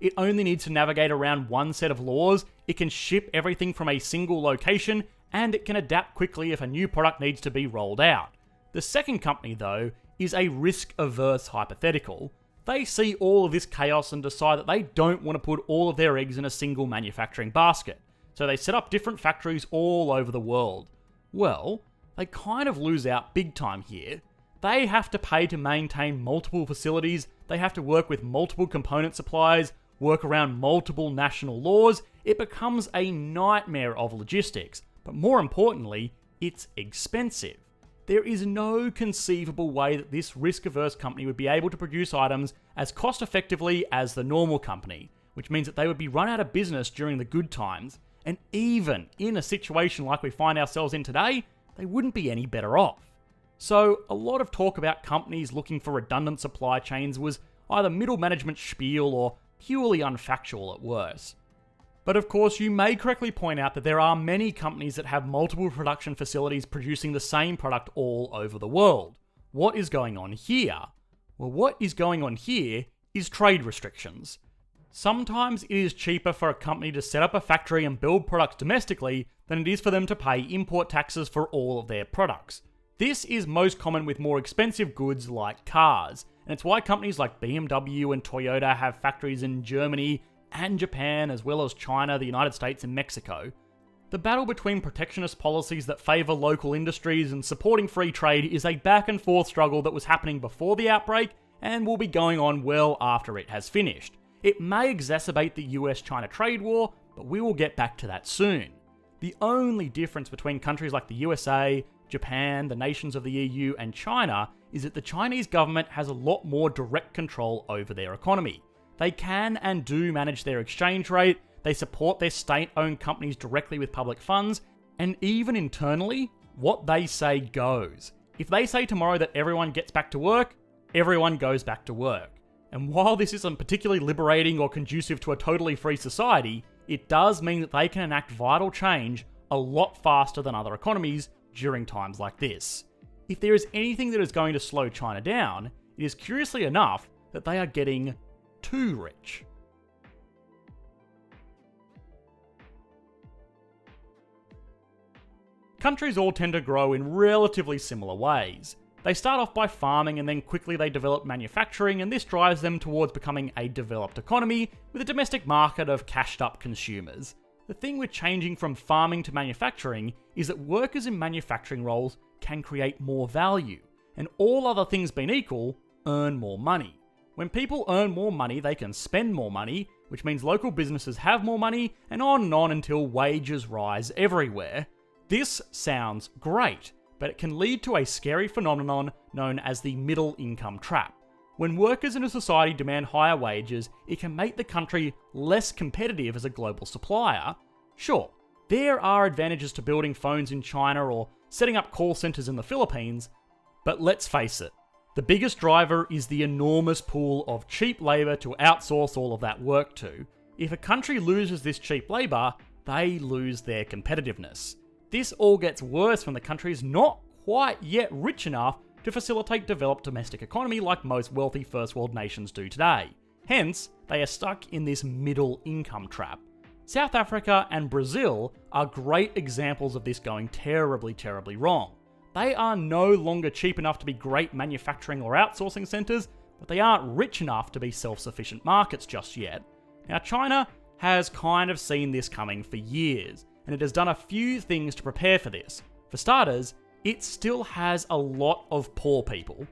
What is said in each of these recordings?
it only needs to navigate around one set of laws, it can ship everything from a single location, and it can adapt quickly if a new product needs to be rolled out. The second company, though, is a risk-averse hypothetical. They see all of this chaos and decide that they don't want to put all of their eggs in a single manufacturing basket, so they set up different factories all over the world. Well, they kind of lose out big time here. They have to pay to maintain multiple facilities, they have to work with multiple component suppliers, work around multiple national laws. It becomes a nightmare of logistics, but more importantly, it's expensive. There is no conceivable way that this risk-averse company would be able to produce items as cost-effectively as the normal company, which means that they would be run out of business during the good times, and even in a situation like we find ourselves in today, they wouldn't be any better off. So a lot of talk about companies looking for redundant supply chains was either middle management spiel or purely unfactual at worst. But of course, you may correctly point out that there are many companies that have multiple production facilities producing the same product all over the world. What is going on here? Well, what is going on here is trade restrictions. Sometimes it is cheaper for a company to set up a factory and build products domestically than it is for them to pay import taxes for all of their products. This is most common with more expensive goods like cars, and it's why companies like BMW and Toyota have factories in Germany and Japan, as well as China, the United States, and Mexico. The battle between protectionist policies that favour local industries and supporting free trade is a back and forth struggle that was happening before the outbreak and will be going on well after it has finished. It may exacerbate the US-China trade war, but we will get back to that soon. The only difference between countries like the USA, Japan, the nations of the EU, and China is that the Chinese government has a lot more direct control over their economy. They can and do manage their exchange rate, they support their state-owned companies directly with public funds, and even internally, what they say goes. If they say tomorrow that everyone gets back to work, everyone goes back to work. And while this isn't particularly liberating or conducive to a totally free society, it does mean that they can enact vital change a lot faster than other economies during times like this. If there is anything that is going to slow China down, it is curiously enough that they are getting too rich. Countries all tend to grow in relatively similar ways. They start off by farming and then quickly they develop manufacturing, and this drives them towards becoming a developed economy with a domestic market of cashed up consumers. The thing with changing from farming to manufacturing is that workers in manufacturing roles can create more value, and all other things being equal, earn more money. When people earn more money, they can spend more money, which means local businesses have more money, and on until wages rise everywhere. This sounds great, but it can lead to a scary phenomenon known as the middle income trap. When workers in a society demand higher wages, it can make the country less competitive as a global supplier. Sure, there are advantages to building phones in China or setting up call centers in the Philippines, but let's face it, the biggest driver is the enormous pool of cheap labor to outsource all of that work to. If a country loses this cheap labor, they lose their competitiveness. This all gets worse when the country is not quite yet rich enough to facilitate developed domestic economy like most wealthy first world nations do today. Hence, they are stuck in this middle income trap. South Africa and Brazil are great examples of this going terribly, terribly wrong. They are no longer cheap enough to be great manufacturing or outsourcing centers, but they aren't rich enough to be self-sufficient markets just yet. Now, China has kind of seen this coming for years, and it has done a few things to prepare for this. For starters, it still has a lot of poor people.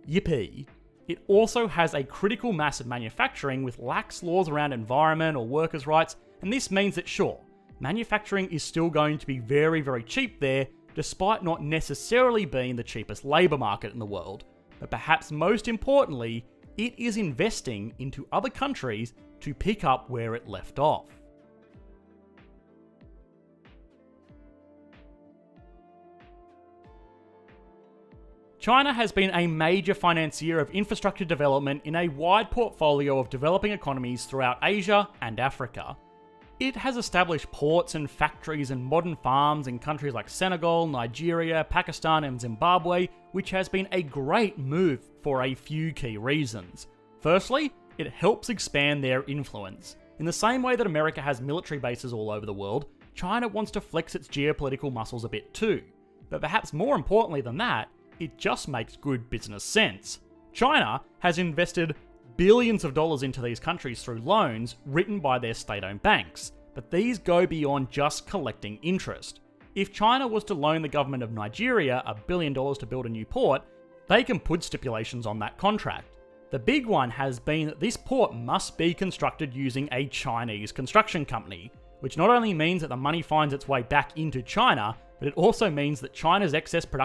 Yippee. It also has a critical mass of manufacturing with lax laws around environment or workers' rights, and this means that sure, manufacturing is still going to be very, very cheap there, despite not necessarily being the cheapest labour market in the world. But perhaps most importantly, it is investing into other countries to pick up where it left off. China has been a major financier of infrastructure development in a wide portfolio of developing economies throughout Asia and Africa. It has established ports and factories and modern farms in countries like Senegal, Nigeria, Pakistan, and Zimbabwe, which has been a great move for a few key reasons. Firstly, it helps expand their influence. In the same way that America has military bases all over the world, China wants to flex its geopolitical muscles a bit too. But perhaps more importantly than that, it just makes good business sense. China has invested billions of dollars into these countries through loans written by their state-owned banks, but these go beyond just collecting interest. If China was to loan the government of Nigeria $1 billion to build a new port, they can put stipulations on that contract. The big one has been that this port must be constructed using a Chinese construction company, which not only means that the money finds its way back into China, but it also means that China's excess production